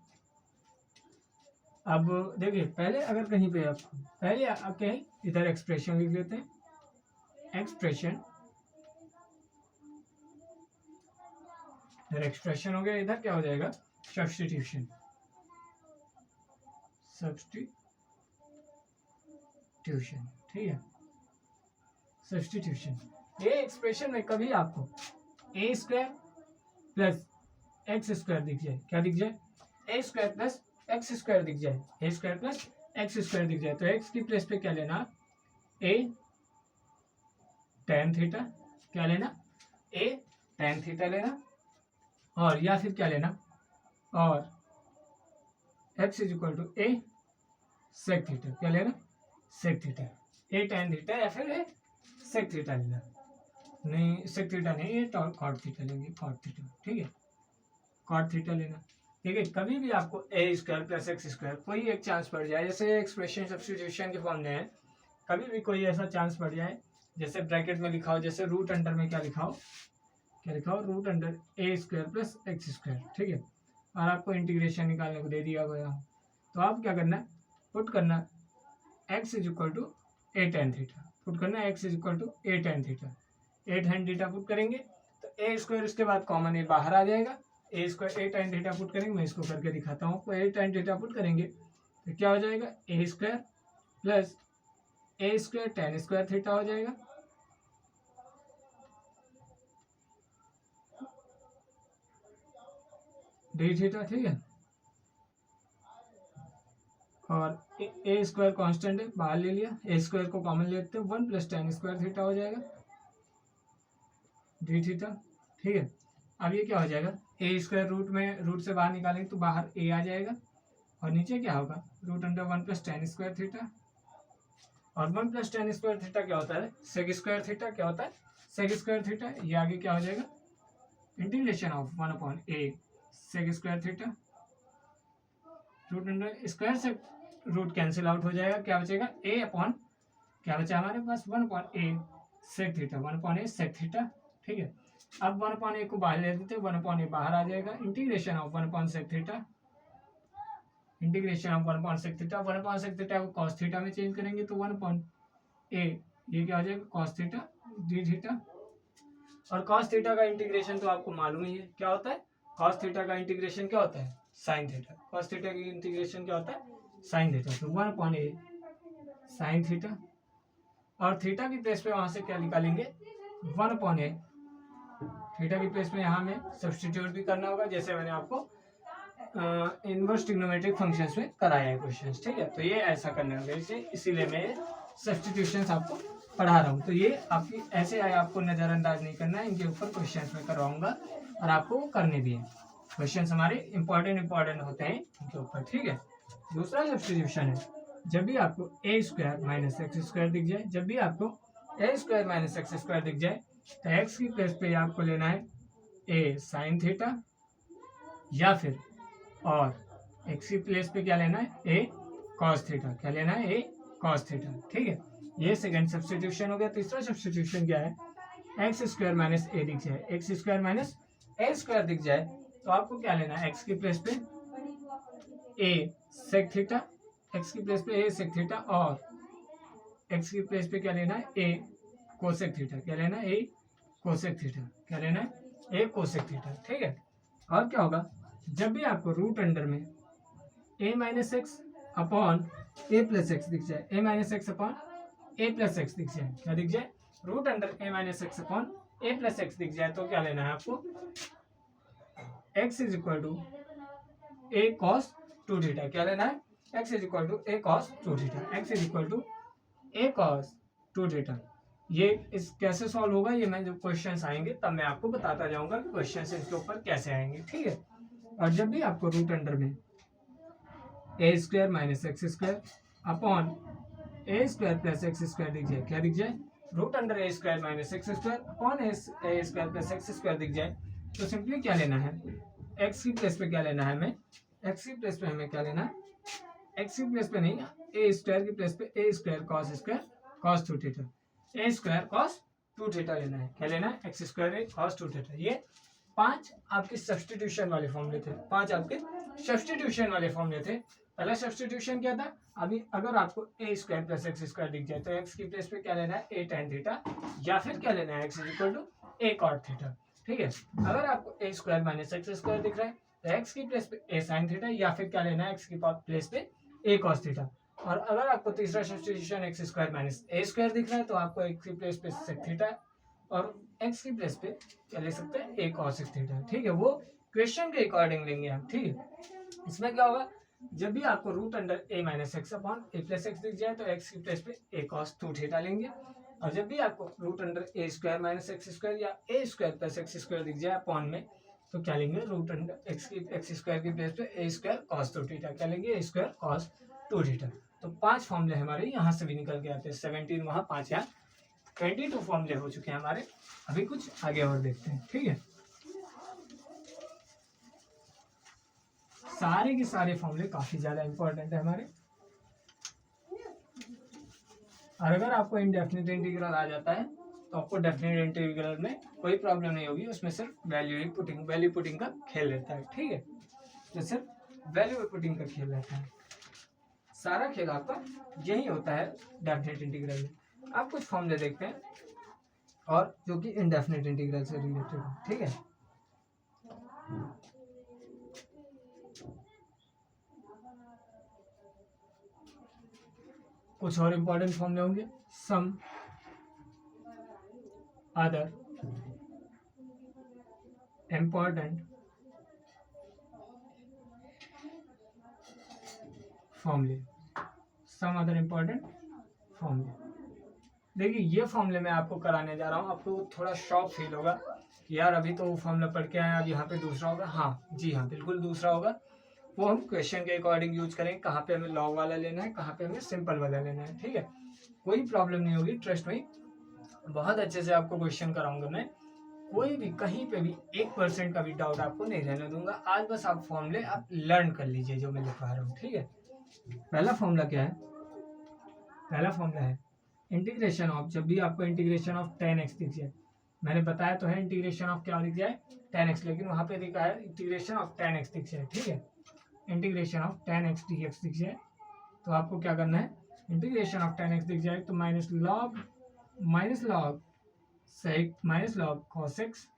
अब देखिए पहले अगर कहीं पे आपको पहले आप कहीं इधर एक्सप्रेशन लिख लेते हैं, एक्सप्रेशन हो गया, इधर क्या हो जाएगा, सब्स्टिट्यूशन, ठीक है। सब्स्टिट्यूशन, ये एक्सप्रेशन में कभी आपको a square plus x square दिख जाए, क्या दिख जाए, ए स्क्वायर प्लस एक्स स्क्वायर दिख जाए, ए स्क्वायर प्लस एक्स स्क्वायर दिख जाए, तो एक्स की प्लेस पे क्या लेना, ए tan थीटा, क्या लेना, ए tan थीटा लेना, और या फिर क्या लेना, और x is equal to a sec theta, क्या लेना, sec theta, a tan theta या फिर ए सेक थीटा लेना, नहीं सेक थीटा नहीं, ये कॉट थीटा लेंगे, कॉट थीटा, ठीक है, कॉट थीटा लेना, ठीक है। कभी भी आपको a square plus x square कोई एक चांस पड़ जाए, जैसे एक्सप्रेशन सब्स्टिट्यूशन के फॉर्मूले हैं, कभी भी कोई ऐसा चांस पड़ जाए, जैसे ब्रैकेट में लिखा हो, जैसे रूट अंडर में क्या लिखा हो, root under a square plus x square, ठीक है, और आपको इंटीग्रेशन निकालने को दे दिया गया हो, तो आप क्या करना है, पुट करना x is equal to a tan theta, put करना x is equal to a tan theta, a tan theta put करेंगे तो ए स्क्वायर इसके बाद कॉमन ए बाहर आ जाएगा, ए स्क्वायर ए tan थीटा पुट करेंगे, मैं इसको करके दिखाता हूँ आपको, ए tan थीटा पुट करेंगे तो क्या हो जाएगा, ए square plus a square tan square theta हो जाएगा, डी थीटा, ठीक है, और ए स्क्वायर कांस्टेंट है बाहर ले लिया, ए स्क्वायर को कॉमन ले लेते हैं, 1 प्लस tan स्क्वायर थीटा हो जाएगा, डी थीटा, ठीक है। अब ये क्या हो जाएगा, ए स्क्वायर रूट से बाहर निकालेंगे तो बाहर ए आ जाएगा, और नीचे क्या होगा, root under 1 plus tan square theta, और 1 प्लस tan स्क्वायर थीटा क्या होता है, सेक स्क्वायर थीटा, क्या होता है, सेक स्क्वायर थीटा, ये आगे क्या हो जाएगा, integration of 1 upon a sec square theta, root under square से रूट कैंसिल आउट हो जाएगा, क्या बचेगा, ए अपॉन क्या बचा हमारे पास, 1 upon a sec theta, 1 upon a sec theta, ठीक है। अब 1 अपॉन ए को बाहर ले देते हैं, 1 अपॉन ए बाहर आ जाएगा, integration of 1 upon sec theta, integration of 1 upon sec theta, 1 upon sec theta को कॉस थीटा में चेंज करेंगे तो 1 अपॉन ए, ये क्या हो जाएगा, कॉस थीटा डी थीटा, और कॉस थीटा का इंटीग्रेशन तो आपको मालूम ही है क्या होता है, कॉस थीटा का इंटीग्रेशन क्या होता है, साइन थीटा, कॉस थीटा की इंटीग्रेशन क्या होता है, साइन थीटा, तो 1 अपॉन ए साइन थीटा, और थीटा की प्लेस पे वहां से क्या निकालेंगे, 1 अपॉन ए, थीटा की प्लेस में यहाँ में सब्स्टिट्यूट भी करना होगा, जैसे मैंने आपको इनवर्स ट्रिग्नोमेट्रिक फंक्शंस में कराया है क्वेश्चन, ठीक है। तो ये ऐसा करना है इसीलिए मैं सब्स्टिट्यूशंस आपको पढ़ा रहा हूँ। तो ये आपकी ऐसे आए, आपको नज़रअंदाज नहीं करना है, इनके ऊपर क्वेश्चंस में करवाऊंगा और आपको करने भी है। क्वेश्चंस हमारे इंपॉर्टेंट होते हैं इनके ऊपर, ठीक है। दूसरा सब्स्टिट्यूशन है, जब भी आपको a square minus x square दिख जाए, जब भी आपको a square minus x square दिख जाए तो एक्स की प्लेस पे आपको लेना है ए साइन थीटा, या फिर और एक्स की प्लेस पे क्या लेना है ए कॉस थीटा, क्या लेना है ए कॉस थीटा, ठीक है। ये सेकंड सब्स्टिट्यूशन हो गया। तीसरा सब्स्टिट्यूशन क्या है, एक्स स्क्वायर माइनस ए दिख जाए, x square minus a square दिख जाए तो आपको क्या लेना है, एक्स की प्लेस पे ए सेक थीटा, एक्स की प्लेस पे ए सेक थीटा, और एक्स की प्लेस पे क्या लेना है ए कोसेक थीटा, क्या लेना है ए कोसेक थीटा, क्या लेना है ए कोसेक थीटा, ठीक है। और क्या होगा, जब भी आपको रूट अंडर में a minus x upon a plus x दिख जाए, a minus x upon a plus x दिख जाए, क्या दिख जाए, root under a minus x upon a plus x दिख जाए, तो क्या लेना है आपको, x is equal to a cos two theta, क्या लेना है, x is equal to a cos two theta, x is equal to a cos two theta. ये इस कैसे सॉल्व होगा, ये मैं जब क्वेश्चंस आएंगे तब मैं आपको बताता जाऊंगा कि क्वेश्चंस इसके ऊपर कैसे आएंगे, ठीक है। और जब भी आपको रूट अंडर में a square minus x square upon a square plus x square दिख जाए, क्या दिख जाए, root under a square minus x square upon a square plus x square दिख जाए, तो सिंपली क्या लेना है, एक्स की प्लेस पे क्या लेना है हमें, एक्स की प्लेस पे हमें क्या लेना है, एक्स की प्लेस पे नहीं, ए स्क्वायर की प्लेस पे ए स्क्वायर कॉस टू थीटा, ए स्क्वायर कॉस टू थीटा लेना है, क्या लेना है, एक्स स्क्वायर ए कॉस टू थीटा। ये 5 आपके सब्स्टिट्यूशन वाले फॉर्मूले थे, 5 आपके सब्स्टिट्यूशन वाले फॉर्मूले थे। पहला सब्स्टिट्यूशन क्या था, अभी अगर आपको a square plus x square दिख जाए तो एक्स की प्लेस पे क्या लेना है ए टेन थीटा, या फिर क्या लेना है x is equal to a cot theta, ठीक है। अगर आपको a square minus x square दिख रहा है तो एक्स की प्लेस पे ए साइन थीटा, या फिर क्या लेना है एक्स की प्लेस पे ए कॉस थीटा। और अगर आपको तीसरा substitution x square minus a square दिख रहा है तो आपको एक्स की प्लेस पे सेक थीटा और एक्स की प्लेस पे क्या ले सकते हैं ए कॉस थीटा, ठीक है। वो क्वेश्चन के अकॉर्डिंग लेंगे हम, ठीक है। इसमें क्या होगा, जब भी आपको root under a minus x upon a plus x दिख जाए तो एक्स की प्लेस पे ए कॉस टू थीटा लेंगे, और जब भी आपको root under a square minus x square या ए स्क्वायर प्लस एक्स स्क्वायर दिख जाए अपॉन में, तो क्या लेंगे, रूट अंडर एक्स स्क्वायर की प्लेस पे ए स्क्वायर कॉस टू थीटा, क्या लेंगे, ए स्क्वायर कॉस टू थीटा। तो 5 फॉर्मूले हमारे यहाँ से भी निकल के आते हैं, 17 वहाँ 5 यहाँ 22 फॉर्मूले हो चुके हैं हमारे। अभी कुछ आगे और देखते हैं, ठीक है। सारे के सारे फॉर्मूले काफी ज्यादा इंपॉर्टेंट है हमारे, और अगर आपको इनडेफिनिट इंटीग्रल आ जाता है तो आपको डेफिनेट इंटीग्रल में कोई प्रॉब्लम नहीं होगी, उसमें सिर्फ वैल्यू पुटिंग का खेल रहता है, ठीक है। तो सिर्फ वैल्यू पुटिंग का खेल रहता है, सारा खेल आपका यही होता है डेफिनेट इंटीग्रल में। आप कुछ फॉर्मूले देखते हैं और जो कि इनडेफिनेट इंटीग्रल से रिलेटेड है, ठीक है। कुछ और इंपॉर्टेंट फॉर्मूले होंगे, सम अदर इंपॉर्टेंट फॉर्मूले, सम अदर इंपॉर्टेंट फॉर्मूले। देखिए ये फॉर्मूले मैं आपको कराने जा रहा हूँ, आपको थोड़ा शॉक फील होगा कि यार अभी तो वो फॉर्मूला पढ़ के आए, अब यहाँ पे दूसरा होगा। हाँ जी हाँ, बिल्कुल दूसरा होगा, वो हम क्वेश्चन के अकॉर्डिंग यूज करेंगे, कहाँ पे हमें लॉग वाला लेना है, कहाँ पे हमें सिंपल वाला लेना है, ठीक है। कोई प्रॉब्लम नहीं होगी, ट्रस्ट में बहुत अच्छे से आपको क्वेश्चन कराऊंगा मैं, कोई भी कहीं पे भी 1% का भी डाउट आपको नहीं रहने दूंगा। आज बस आप फॉर्मूले आप लर्न कर लीजिए जो मैं लिखवा रहा हूँ, ठीक है। पहला फॉर्मूला क्या है, पहला फॉर्मूला है इंटीग्रेशन ऑफ, जब भी आपको इंटीग्रेशन ऑफ 10x दिख जाए, मैंने बताया तो है इंटीग्रेशन ऑफ क्या दिख जाए 10x, लेकिन वहां पे लिखा है इंटीग्रेशन ऑफ 10x दिख जाए, ठीक है। इंटीग्रेशन ऑफ 10x dx दिख जाए तो आपको क्या करना है, इंटीग्रेशन ऑफ 10x दिख जाए तो minus log sec minus log cos x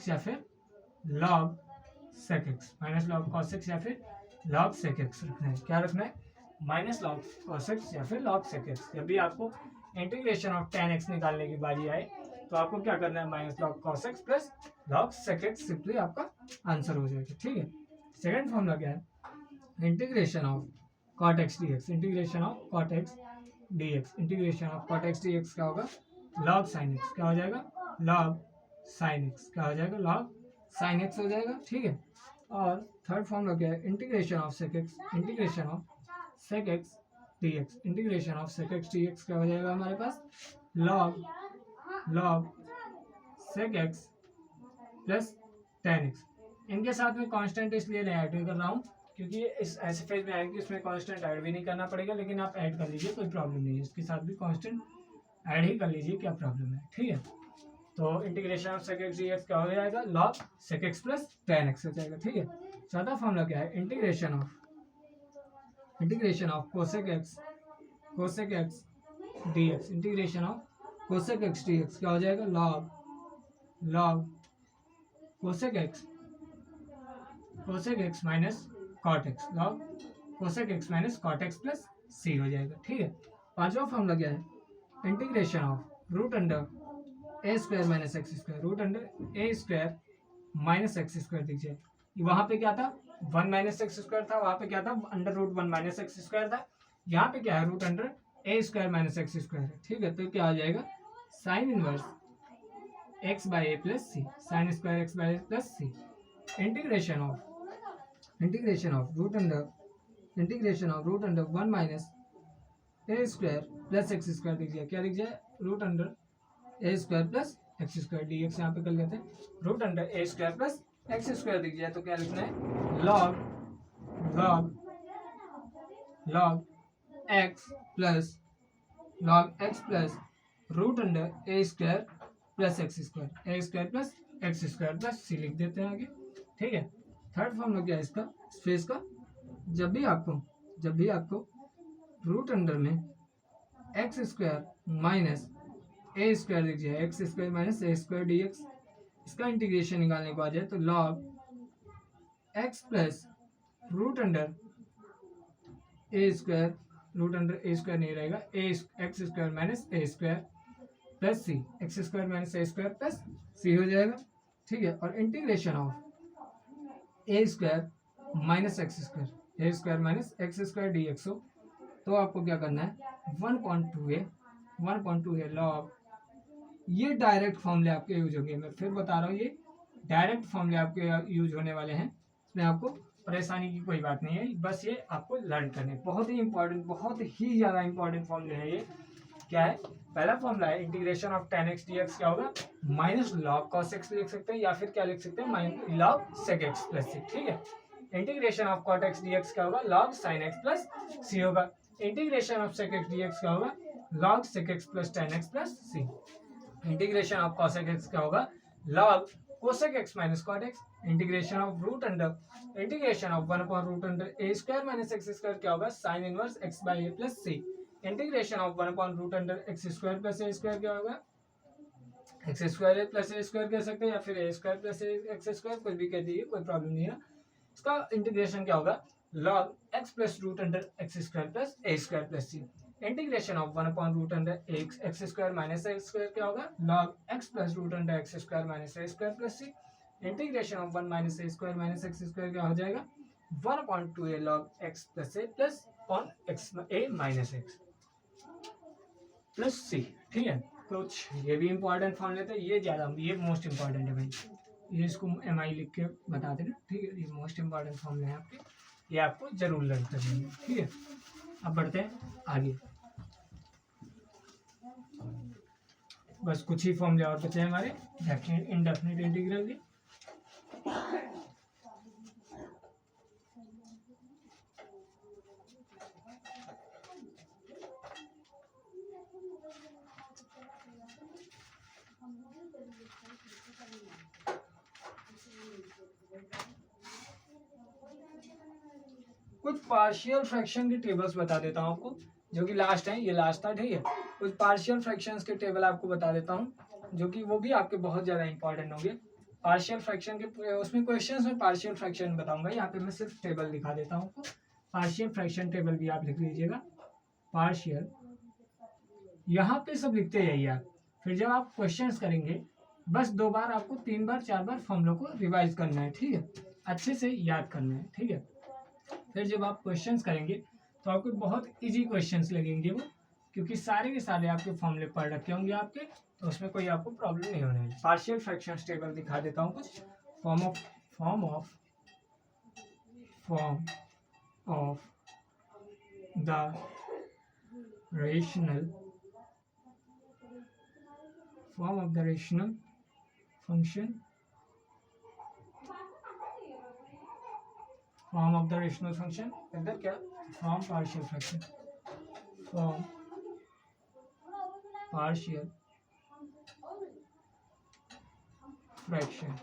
या फिर log sec x, minus log cos x या फिर लॉग सेक एक्स रखना है। क्या रखना है, माइनस लॉग कॉस एक्स या फिर लॉग सेक एक्स। जब भी आपको इंटीग्रेशन ऑफ 10x निकालने की बारी आए तो आपको क्या करना है, minus log cos x plus log sec x, simply आपका आंसर हो जाएगा। ठीक है, सेकंड फॉर्मूला क्या है, integration of cot x d x, integration of cot x d x, integration of cot x d x क्या होगा, लॉग साइन एक्स, क्या हो जाएगा, लॉग साइन एक्स, क्या हो जाएगा, लॉग साइन एक्स हो जाएगा। ठीक है, और थर्ड फॉर्मूला क्या है, integration of sec x, integration of sec x d x, integration of sec x d x क्या हो जाएगा हमारे पास, log sec x plus tan x. इनके साथ में कांस्टेंट इसलिए नहीं ऐड कर रहा हूँ क्योंकि इस ऐसे फेज में आएगी, इसमें कांस्टेंट ऐड भी नहीं करना पड़ेगा, लेकिन आप ऐड कर लीजिए, कोई प्रॉब्लम नहीं है, इसके साथ भी कांस्टेंट ऐड ही कर लीजिए, क्या प्रॉब्लम है। ठीक है, तो integration of sec x d x क्या हो जाएगा, log sec x plus tan x हो जाएगा। ठीक है, चौथा फॉर्मूला क्या है, integration of cosec x d x, integration of cosec x d x क्या हो जाएगा, log cosec x minus cot x, log cosec x minus cot x plus c हो जाएगा। ठीक है, पांचवा फॉर्मूला क्या है, integration of root under a square minus x square, root under a square minus x square दीजिए, वहां पे क्या था, वन माइनस एक्स स्क्वायर था, वहां पे क्या था, under root one minus x square था, यहाँ पे क्या है, root under a square minus x square है। ठीक है, तो क्या आ जाएगा, sine inverse x by a plus c, sine square x by a plus C, integration of root under one minus a square plus x square दीजिए, क्या लिख जाए, root under a square plus x square d x, यहाँ पे कर लेते हैं, root under a square plus x square दीजिए, तो क्या लिखना है, log x plus root under a square plus x square plus c लिख देते हैं आगे। ठीक है, थर्ड फॉर्मूला क्या है इसका, स्पेस का, जब भी आपको रूट अंडर में x square minus a square दिख जाए, x square minus a square d x, इसका इंटीग्रेशन निकालने को आ जाए तो log x plus root under a square नहीं रहेगा, x square minus a square plus c, x square minus a square plus c हो जाएगा। ठीक है, और integration of a square minus x square d x हो, तो आपको क्या करना है, 1.2 है लॉग, ये डायरेक्ट फॉर्मूले आपके यूज होंगे, मैं फिर बता रहा हूँ, ये डायरेक्ट फॉर्मूले आपके यूज होने वाले हैं, इसमें आपको परेशानी की कोई बात नहीं है, बस ये आपको लर्न करने, बहुत ही इंपॉर्टेंट, बहुत ही ज़्यादा इंपॉर्टेंट फॉर्मूले हैं ये। क्या है, पहला फॉर्मूला है integration of tan x dx क्या होगा, माइनस लॉग cos x लिख सकते हैं, या फिर क्या लिख सकते हैं, minus log sec x plus सी। ठीक है, integration of cot x dx क्या होगा, log sin x plus c होगा, integration of sec x dx क्या होगा, log sec x plus tan x plus C, integration of cosec x क्या होगा, log cosec x minus cot x, integration of one upon root under a square minus x square क्या होगा, sine inverse x by a plus C, integration of one upon root under x square plus a square क्या होगा, x square plus a square कह सकते हैं, या फिर a square plus x square, कुछ भी कह दीजिए, कोई प्रॉब्लम नहीं है। इसका इंटीग्रेशन क्या होगा, log x plus root under x square plus a square plus C, integration of one upon root under x square minus x square क्या होगा, log x plus root under x square minus a square plus C, integration of one minus a square minus x square क्या हो जाएगा, 1/2a log x plus a plus on x a minus x plus सी। ठीक है, कुछ ये भी important form लेते हैं, ये मोस्ट इंपॉर्टेंट है भाई, ये इसको MI लिख के बता देना। ठीक है, ये मोस्ट इंपॉर्टेंट फॉर्म है आपके, ये आपको जरूर लर्न करनी है। ठीक है, अब बढ़ते हैं आगे, बस कुछ ही फॉर्मूले और बचे हैं हमारे डेफिनेट इनडेफिनेट इंटीग्रल के। कुछ पार्शियल फ्रैक्शन के टेबल्स बता देता हूँ आपको, जो कि लास्ट है, ये लास्ट था। ठीक है, कुछ पार्शियल फ्रैक्शंस के टेबल आपको बता देता हूँ, जो कि वो भी आपके बहुत ज़्यादा इंपॉर्टेंट होंगे। पार्शियल फ्रैक्शन के उसमें क्वेश्चंस में पार्शियल फ्रैक्शन बताऊंगा, यहाँ पे मैं सिर्फ टेबल दिखा देता हूँ आपको। पार्शियल फ्रैक्शन टेबल भी आप लिख लीजिएगा, पार्शियल, यहाँ पे सब लिखते जाइए आप, फिर जब आप क्वेश्चंस करेंगे बस 2 बार आपको 3 बार 4 बार फॉर्मूला को रिवाइज करना है, ठीक है, अच्छे से याद करना है, ठीक है। फिर जब आप क्वेश्चंस करेंगे तो आपको बहुत इजी क्वेश्चंस लगेंगे वो, क्योंकि सारे के सारे आपके फॉर्मूले पढ़ रखे होंगे आपके, तो उसमें कोई आपको प्रॉब्लम नहीं होने वाली। पार्शियल फ्रैक्शंस टेबल दिखा देता हूँ कुछ। Form of the rational function, form of the rational function इधर क्या, form partial fraction, form partial fraction,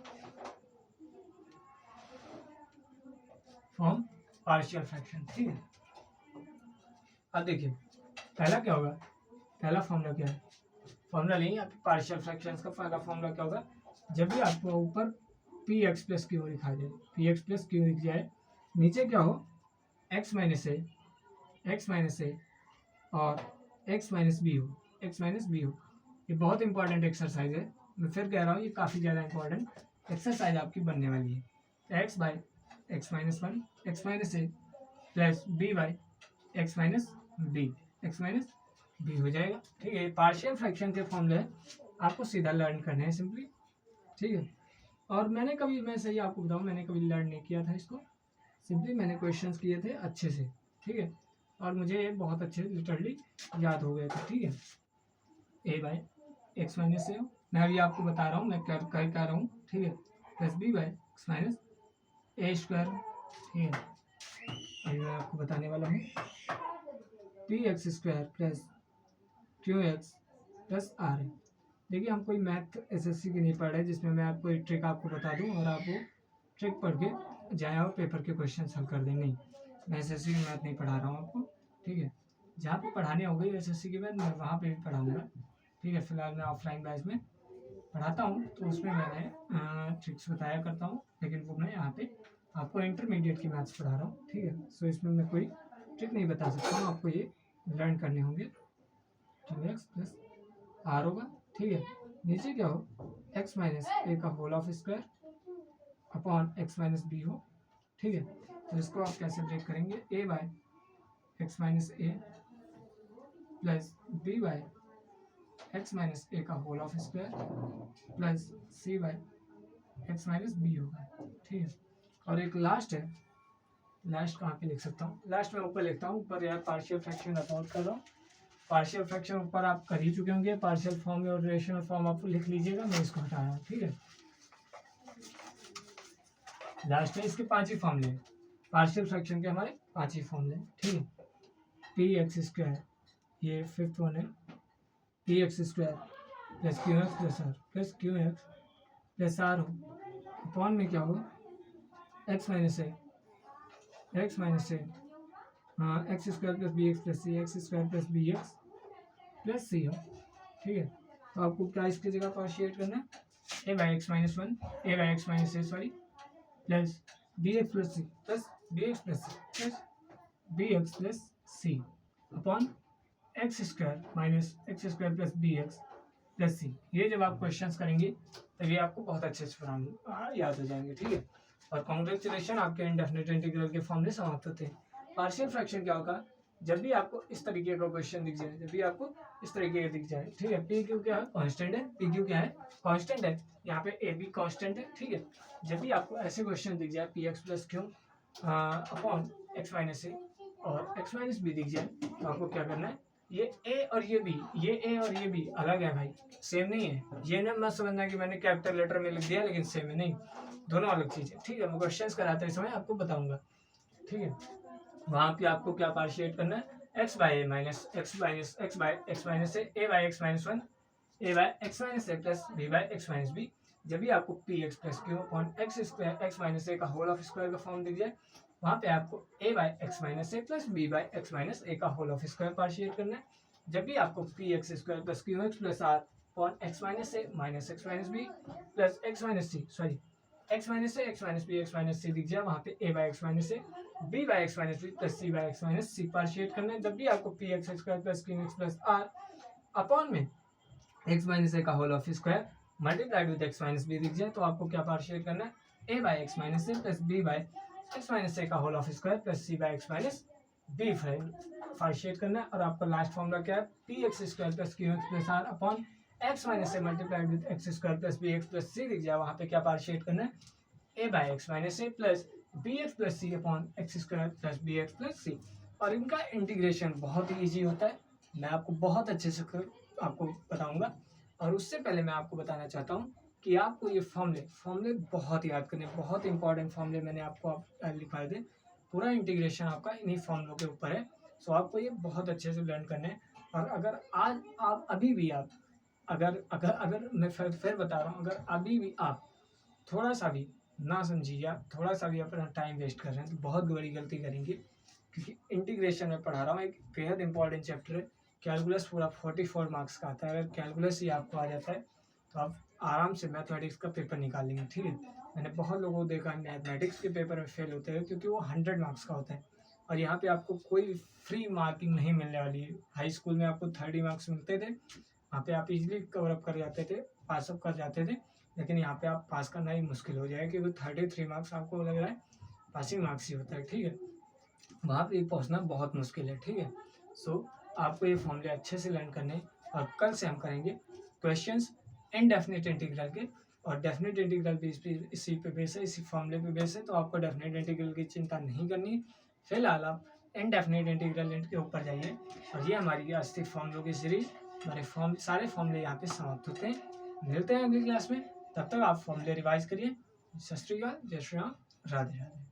form partial fraction, ठीक है। अब देखिए पहला क्या होगा, पहला फॉर्मूला क्या है, फॉर्मूला नहीं, आपके पार्शियल फ्रैक्शंस का पहला फॉर्मूला क्या होगा, जब भी आपको ऊपर पी एक्स प्लस क्यू लिखा जाए, पी एक्स प्लस क्यू लिख जाए, नीचे क्या हो, एक्स माइनस ए और एक्स माइनस बी हो, ये बहुत इंपॉर्टेंट एक्सरसाइज है, मैं फिर कह रहा हूँ ये काफ़ी ज़्यादा इंपॉर्टेंट एक्सरसाइज आपकी बनने वाली है। X by x minus one x minus a plus b by x minus b हो जाएगा, ठीक है। पार्शियल फ्रैक्शन के फॉर्मूले आपको सीधा लर्न करने हैं सिंपली, ठीक है। और मैं सही आपको बताऊँ, मैंने कभी लर्न नहीं किया था इसको, सिंपली मैंने क्वेश्चंस किए थे अच्छे से, ठीक है, और मुझे ये बहुत अच्छे लिटरली याद हो गए थे, ठीक है। ए बाई एक्स माइनस ए, मैं अभी आपको बता रहा हूँ, मैं कर रहा हूँ, ठीक है, plus b by x minus a square, ठीक है। अभी मैं आपको बताने वाला हूँ, p x square plus q x plus r है। देखिए हम कोई मैथ एसएससी की नहीं पढ़ रहे जिसमें मैं आपको एक ट्रिक आपको बता दूं और आप वो ट्रिक पढ़ के जाए और पेपर के क्वेश्चन हल कर दें, नहीं, मैं एसएससी की मैथ नहीं पढ़ा रहा हूँ आपको, ठीक है। जहाँ पे पढ़ाने होगी एसएससी की मैथ मैं वहाँ पे भी पढ़ाऊँगा, ठीक है। फिलहाल मैं ऑफलाइन बैच में पढ़ाता हूँ तो उसमें मैंने ट्रिक्स बताया करता हूँ, लेकिन वो मैं यहाँ पे आपको इंटरमीडिएट की मैथ्स पढ़ा रहा हूँ, ठीक है। सो इसमें मैं कोई ट्रिक नहीं बता सकता हूँ, आपको ये लर्न करने होंगे। 2x प्लस आर होगा, ठीक है। नीचे क्या हो, x माइनस ए का whole of square upon x minus b हो, ठीक है। तो इसको आप कैसे ब्रेक करेंगे, a by x minus a plus b by x minus a का whole of square plus c by x minus b होगा, ठीक है। और एक लास्ट है, लास्ट कहाँ पे लिख सकता हूँ, लास्ट में ऊपर लिखता हूँ, ऊपर यार पार्शियल फ्रैक्शन अकाउंट कर रहा हूँ, पार्शियल फ्रैक्शन ऊपर आप कर ही चुके होंगे, पार्शियल फॉर्म और रेशनल फॉर्म आप लिख लीजिएगा, मैं इसको हटा रहा हूँ, ठीक है। लास्ट में इसके 5 ही फॉर्मूले, पार्शियल फ्रैक्शन के हमारे 5 ही फॉर्मूले, ठीक है। पी एक्स स्क्वायर, ये फिफ्थ वन है, p x square plus q x plus r हो, अपॉन में क्या होगा, एक्स माइनस ए हाँ x square plus b x plus c, x square plus b x plus c हो, ठीक है। तो आपको क्या इसकी जगह पार्शिएट करना है, a by x minus one a by x minus a sorry plus b x plus c plus b x plus c plus b x plus c upon x square minus x square plus b x plus सी। ये जब आप questions करेंगे तब ये आपको बहुत अच्छे से याद हो जाएंगे, ठीक है। और कॉन्ग्रेचुलेशन, आपके इंडेफिनिट इंटीग्रल के फॉर्मूले समाप्त होते हैं। पार्शियल फ्रैक्शन क्या होगा, जब भी आपको इस तरीके का क्वेश्चन दिख जाए, ठीक है, पी क्यू क्या है, कांस्टेंट है, पी क्यू क्या है, कांस्टेंट है, यहाँ पे ए बी कांस्टेंट है, ठीक है। जब भी आपको ऐसे क्वेश्चन दिख जाए, p x plus q upon x minus a और एक्स माइनस बी दिख जाए, तो आपको क्या करना है, ये ए और ये बी अलग है भाई, सेम नहीं है। ये ना मत समझना कि मैंने कैपिटल लेटर में लिख दिया लेकिन सेम है, नहीं, दोनों अलग चीज़ है, ठीक है। मैं क्वेश्चंस कराते समय आपको बताऊंगा, ठीक है। वहाँ पे आपको क्या पार्शिएट करना है, x by a minus x by x minus a by x minus one a by x minus a plus b by x minus b. जब भी आपको p x plus q upon x square x minus a का whole of square का form दिख जाए, वहाँ पे आपको a by x minus a plus b by x minus a का होल ऑफ स्क्वायर पार्शिएट करना है। जब भी आपको p x square plus q x plus r upon x minus a minus x minus b plus x minus c sorry x minus a x minus b x minus c दिख जाए, वहाँ पे a by x minus a b by x minus b plus c by x minus c पार्शिएट करना है। जब भी आपको p x square plus q x plus r upon में एक्स माइनस ए का whole of square multiplied with x minus b दिख जाए तो आपको क्या पार्शिएट करना है, a by x minus a plus b by x minus a का whole of square plus c by x minus b पार्शिएट करना है। और आपका लास्ट फॉर्मूला क्या है, p x square plus q x plus r upon x minus a multiplied with x square plus b x plus सी दिख जाए, वहाँ पे क्या पार्शिएट करना है, a by x minus a plus b x plus c upon x square plus b x plus c. और इनका इंटीग्रेशन बहुत ही ईजी होता है, मैं आपको बहुत अच्छे से आपको बताऊंगा। और उससे पहले मैं आपको बताना चाहता हूँ कि आपको ये फॉर्मूले बहुत याद करने, बहुत इंपॉर्टेंट फॉर्मूले मैंने आपको लिखवाए थे, पूरा इंटीग्रेशन आपका इन्हीं फॉर्मूलों के ऊपर है। सो आपको ये बहुत अच्छे से लर्न करने हैं। और अगर आज आप अभी भी आप अगर अगर अगर मैं फिर बता रहा हूँ, अगर अभी भी आप थोड़ा सा भी ना समझिए या थोड़ा सा भी अपना टाइम वेस्ट कर रहे हैं तो बहुत बड़ी गलती करेंगे, क्योंकि इंटीग्रेशन में पढ़ा रहा हूँ, एक बेहद इंपॉर्टेंट चैप्टर है। कैलकुलस पूरा 44 मार्क्स का आता है, अगर कैलकुलस ही आपको आ जाता है तो आप आराम से मैथमेटिक्स का पेपर निकाल लेंगे, ठीक है। मैंने बहुत लोगों को देखा है मैथमेटिक्स के पेपर में फेल होते हैं क्योंकि वो 100 मार्क्स का होता है, और यहाँ पे आपको कोई फ्री मार्किंग नहीं मिलने वाली है। हाई स्कूल में आपको 30 मार्क्स मिलते थे, वहाँ पे आप इजीली कवर अप कर जाते थे, पास अप कर जाते थे, लेकिन यहाँ पे आप पास करना ही मुश्किल हो जाएगा क्योंकि 33 मार्क्स आपको लग रहा है पासिंग मार्क्स ही होता है, ठीक है। वहाँ पे पहुँचना बहुत मुश्किल है, ठीक है। सो आपको ये फॉर्मूले अच्छे से लर्न करने, और कल से हम करेंगे क्वेश्चंस इनडेफिनिट इंटीग्रल के, और डेफिनेट इंटीग्रल भी इसी पे बेस है, इसी फॉर्मूले पे बेस है, तो आपको डेफिनेट इंटीग्रल की चिंता नहीं करनी। फिलहाल आप इनडेफिनिट इंटीग्रल के ऊपर जाइए। और ये हमारी आज की फॉर्मूलों की सीरीज, हमारे सारे फॉर्मूले यहाँ पे समाप्त होते हैं। मिलते हैं अगली क्लास में, तब तक आप फॉर्मूले रिवाइज करिए। सत श्री अकाल, जय श्री राम, राधे राधे।